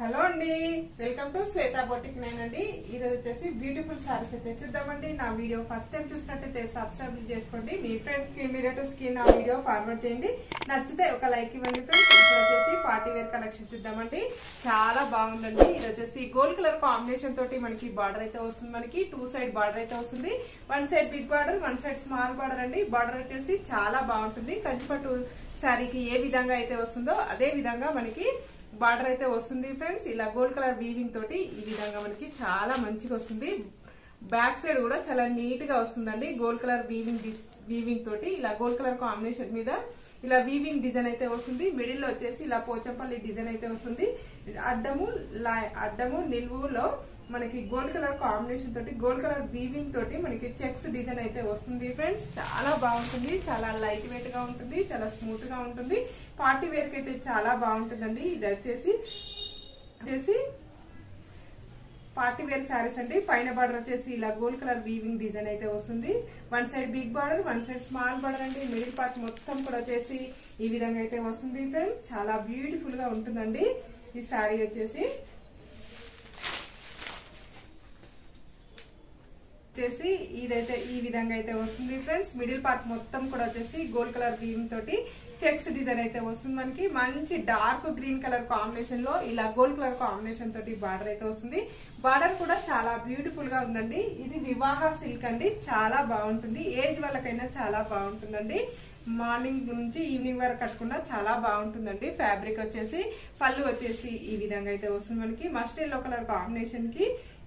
Hello అండి, welcome to Shweta boutique నేనండి. ఈరోజు వచ్చేసి బ్యూటిఫుల్ సారీస్ అయితే చూద్దామండి. నా వీడియో ఫస్ట్ టైం చూసినట్టయితే సబ్స్క్రైబ్ చేసుకోండి. మీ ఫ్రెండ్స్ కి, మీ రిలేటివ్స్ కి నా వీడియో ఫార్వర్డ్ చేయండి. నచ్చితే ఒక లైక్ ఇవ్వండి ఫ్రెండ్స్. ఇప్పుడు వచ్చేసి పార్టీ వేర్ కలెక్షన్ చూద్దామండి. చాలా బాగుందండి. ఇది వచ్చేసి గోల్డ్ కలర్ కాంబినేషన్ తోటి మనకి బార్డర్ అయితే వస్తుంది. మనకి 2 సైడ్ బార్డర్ అయితే వస్తుంది. 1 side big border, 1 side small border అండి. బార్డర్ వచ్చేసి చాలా బాగుంటుంది. కంచిపట్టు శారీకి ఏ విధంగా అయితే వస్తుందో అదే విధంగా మనకి బార్డర్ అయితే వస్తుంది ఫ్రెండ్స్. ఇలా గోల్డ్ కలర్ వీవింగ్ తోటి ఈ విధంగా మనకి చాలా మంచిగా వస్తుంది. బ్యాక్ సైడ్ కూడా చాలా నీట్ గా వస్తుందండి. గోల్డ్ కలర్ వీవింగ్ తోటి ఇలా గోల్డ్ కలర్ కాంబినేషన్ మీద ఇలా వీవింగ్ డిజైన్ అయితే వస్తుంది. మిడిల్ లో వచ్చేసి ఇలా పోచంపల్లి డిజైన్ అయితే వస్తుంది. అడ్డము నిలువులో మనకి గోల్డ్ కలర్ కాంబినేషన్ తోటి గోల్డ్ కలర్ వీవింగ్ తోటి మనకి చెక్స్ డిజైన్ అయితే వస్తుంది ఫ్రెండ్స్. చాలా బాగుంటుంది. చాలా లైట్ వెయిట్ గా ఉంటుంది. చాలా స్మూత్ గా ఉంటుంది. పార్టీ వేర్ కి అయితే చాలా బాగుంటుందండి. ఇది వచ్చేసి పార్టీ వేర్ శారీస్ అండి. పైన బార్డర్ వచ్చేసి ఇలా గోల్డ్ కలర్ వీవింగ్ డిజైన్ అయితే వస్తుంది. 1 side big border, 1 side small border అండి. మిడిల్ పార్ట్ మొత్తం కూడా వచ్చేసి ఈ విధంగా అయితే వస్తుంది ఫ్రెండ్స్. చాలా బ్యూటిఫుల్ గా ఉంటుందండి ఈ శారీ వచ్చేసి. ఇదైతే ఈ విధంగా అయితే వస్తుంది ఫ్రెండ్స్. మిడిల్ పార్ట్ మొత్తం కూడా వచ్చేసి గోల్డ్ కలర్ వీవింగ్ తోటి చెక్స్ డిజైన్ అయితే వస్తుంది. మనకి మంచి డార్క్ గ్రీన్ కలర్ కాంబినేషన్ లో ఇలా గోల్డ్ కలర్ కాంబినేషన్ తోటి బార్డర్ అయితే వస్తుంది. బార్డర్ కూడా చాలా బ్యూటిఫుల్ గా ఉందండి. ఇది వివాహ సిల్క్ అండి. చాలా బాగుంటుంది. ఏజ్ వాళ్ళకైనా చాలా బాగుంటుందండి. మార్నింగ్ నుంచి ఈవినింగ్ వరకు కట్టుకున్నా చాలా బాగుంటుందండి. ఫ్యాబ్రిక్ వచ్చేసి పళ్ళు వచ్చేసి ఈ విధంగా అయితే వస్తుంది. మనకి మస్టర్డ్ ఎల్లో కలర్ కాంబినేషన్ కి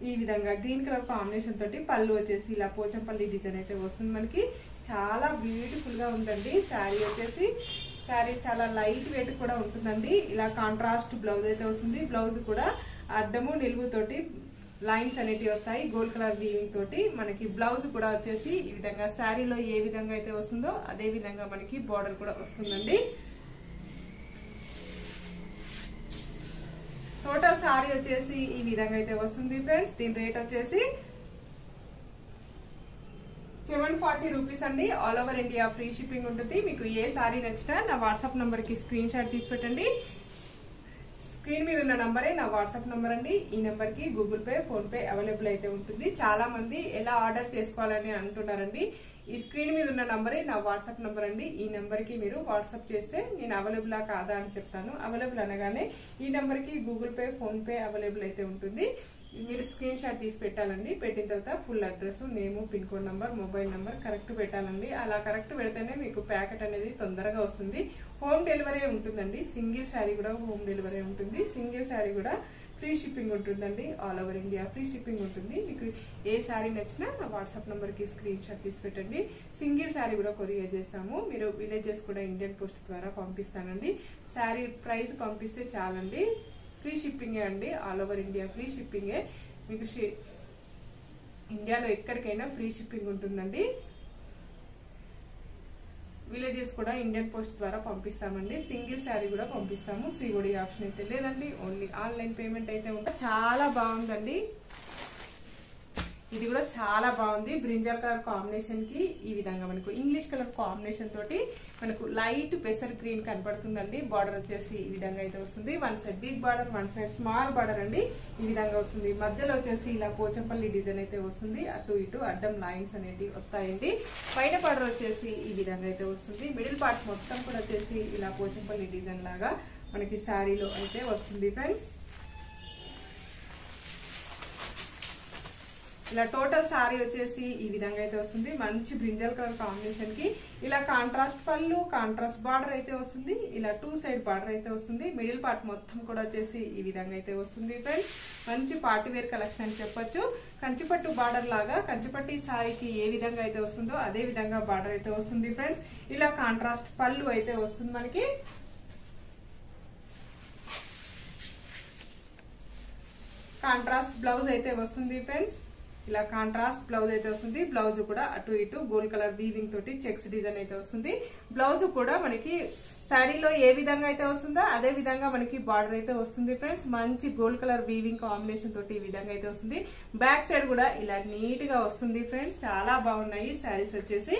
ఈ విధంగా గ్రీన్ కలర్ కాంబినేషన్ తోటి పళ్ళు వచ్చేసి ఇలా పోచంపల్లి డిజైన్ అయితే వస్తుంది. మనకి చాలా బ్యూటిఫుల్ గా ఉందండి శారీ వచ్చేసి. శారీ చాలా లైట్ వెయిట్ కూడా ఉంటుందండి. ఇలా కాంట్రాస్ట్ బ్లౌజ్ అయితే వస్తుంది. బ్లౌజ్ కూడా అడ్డము నిలువు తోటి లైన్స్ అనేటివి వస్తాయి. గోల్డ్ కలర్ వీవింగ్ తోటి మనకి బ్లౌజ్ కూడా వచ్చేసి ఈ విధంగా శారీలో ఏ విధంగా అయితే వస్తుందో అదే విధంగా మనకి బోర్డర్ కూడా వస్తుందండి. టోటల్ శారీ వచ్చేసి ఈ విధంగా అయితే వస్తుంది ఫ్రెండ్స్. దీని రేట్ వచ్చేసి 740 రూపీస్ అండి. All over India free shipping ఉంటుంది. మీకు ఏ శారీ నచ్చినా నా వాట్సాప్ నంబర్ కి స్క్రీన్ షాట్ తీసి పెట్టండి. స్క్రీన్ మీద ఉన్న నంబరే నా వాట్సాప్ నంబర్ అండి. ఈ నంబర్ కి Google Pay, PhonePe available అయితే ఉంటుంది. చాలా మంది ఎలా ఆర్డర్ చేసుకోవాలని అంటున్నారండి. ఈ స్క్రీన్ మీద ఉన్న నంబరే నా వాట్సాప్ నంబర్ అండి. ఈ నంబర్ కి మీరు వాట్సాప్ చేస్తే నేను అవైలబుల్ కాదా అని చెప్తాను. అవైలబుల్ అనగానే ఈ నంబర్ కి Google Pay, PhonePe available అయితే ఉంటుంది. మీరు స్క్రీన్ షాట్ తీసి పెట్టాలండి. పెట్టిన తర్వాత full address, name, pin code number, mobile number correct పెట్టాలండి. అలా కరెక్ట్ పెడితేనే మీకు ప్యాకెట్ అనేది తొందరగా వస్తుంది. హోమ్ డెలివరీ ఉంటుందండి. సింగిల్ శారీ కూడా హోమ్ డెలివరీ ఉంటుంది. సింగిల్ శారీ కూడా ఫ్రీ షిప్పింగ్ ఉంటుందండి. All over India free shipping ఉంటుంది. మీకు ఏ శారీ నచ్చినా నా వాట్సాప్ నంబర్ కి స్క్రీన్ షాట్ తీసి పెట్టండి. సింగిల్ శారీ కూడా కొరియర్ చేస్తాము. మీరు విలేజెస్ కూడా ఇండియన్ పోస్ట్ ద్వారా పంపిస్తానండి. శారీ ప్రైస్ పంపిస్తే చాలండి. ఫ్రీ షిప్పింగే అండి. ఆల్ ఓవర్ ఇండియా ఫ్రీ షిప్పింగే. మీకు ఇండియాలో ఎక్కడికైనా ఫ్రీ షిప్పింగ్ ఉంటుందండి. విలేజెస్ కూడా ఇండియన్ పోస్ట్ ద్వారా పంపిస్తామండి. సింగిల్ శారీ కూడా పంపిస్తాము. సిఓడి ఆప్షన్ అయితే లేదండి. ఓన్లీ ఆన్లైన్ పేమెంట్ అయితే ఉంటుంది. చాలా బాగుందండి. ఇది కూడా చాలా బాగుంది. బ్రింజల్ కలర్ కాంబినేషన్ కి ఈ విధంగా మనకు ఇంగ్లీష్ కలర్ కాంబినేషన్ తోటి మనకు లైట్ పెసర్ గ్రీన్ కనబడుతుందండి. బార్డర్ వచ్చేసి ఈ విధంగా అయితే వస్తుంది. 1 side big border, 1 side small border అండి. ఈ విధంగా వస్తుంది. మధ్యలో వచ్చేసి ఇలా పోచంపల్లి డిజైన్ అయితే వస్తుంది. అటు ఇటు అడ్డం లైన్స్ అనేవి వస్తాయండి. పైన బార్డర్ వచ్చేసి ఈ విధంగా అయితే వస్తుంది. మిడిల్ పార్ట్ మొత్తం కూడా వచ్చేసి ఇలా పోచంపల్లి డిజైన్ లాగా మనకి శారీలో అయితే వస్తుంది ఫ్రెండ్స్. ఇలా టోటల్ శారీ వచ్చేసి ఈ విధంగా అయితే వస్తుంది. మంచి బ్రింజల్ కలర్ కాంబినేషన్ కి ఇలా కాంట్రాస్ట్ పళ్ళు, కాంట్రాస్ట్ బార్డర్ అయితే వస్తుంది. ఇలా 2 సైడ్ బార్డర్ అయితే వస్తుంది. మిడిల్ పార్ట్ మొత్తం కూడా వచ్చేసి ఈ విధంగా అయితే వస్తుంది ఫ్రెండ్స్. మంచి పార్టీ వేర్ కలెక్షన్ అని చెప్పొచ్చు. కంచిపట్టు బార్డర్ లాగా కంచిపట్టి శారీకి ఏ విధంగా అయితే వస్తుందో అదే విధంగా బార్డర్ అయితే వస్తుంది ఫ్రెండ్స్. ఇలా కాంట్రాస్ట్ పళ్ళు అయితే వస్తుంది. మనకి కాంట్రాస్ట్ బ్లౌజ్ అయితే వస్తుంది ఫ్రెండ్స్. ఇలా కాంట్రాస్ట్ బ్లౌజ్ అయితే వస్తుంది. బ్లౌజ్ కూడా అటు ఇటు గోల్డ్ కలర్ వీవింగ్ తోటి చెక్స్ డిజైన్ అయితే వస్తుంది. బ్లౌజ్ కూడా మనకి శారీలో ఏ విధంగా అయితే వస్తుందో అదే విధంగా మనకి బార్డర్ అయితే వస్తుంది ఫ్రెండ్స్. మంచి గోల్డ్ కలర్ వీవింగ్ కాంబినేషన్ తోటి ఈ విధంగా అయితే వస్తుంది. బ్యాక్ సైడ్ కూడా ఇలా నీట్ గా వస్తుంది ఫ్రెండ్స్. చాలా బాగున్నాయి శారీస్ వచ్చేసి.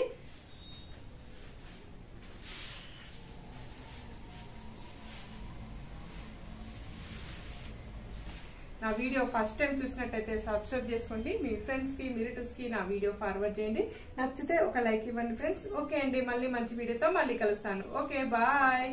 నా వీడియో ఫస్ట్ టైం చూసినట్టయితే సబ్స్క్రైబ్ చేసుకోండి. మీ ఫ్రెండ్స్ కి, మీ రిలేటివ్స్ కి నా వీడియో ఫార్వర్డ్ చేయండి. నచ్చితే ఒక లైక్ ఇవ్వండి ఫ్రెండ్స్. ఓకే అండి, మళ్ళీ మంచి వీడియోతో మళ్ళీ కలుస్తాను. Okay, bye.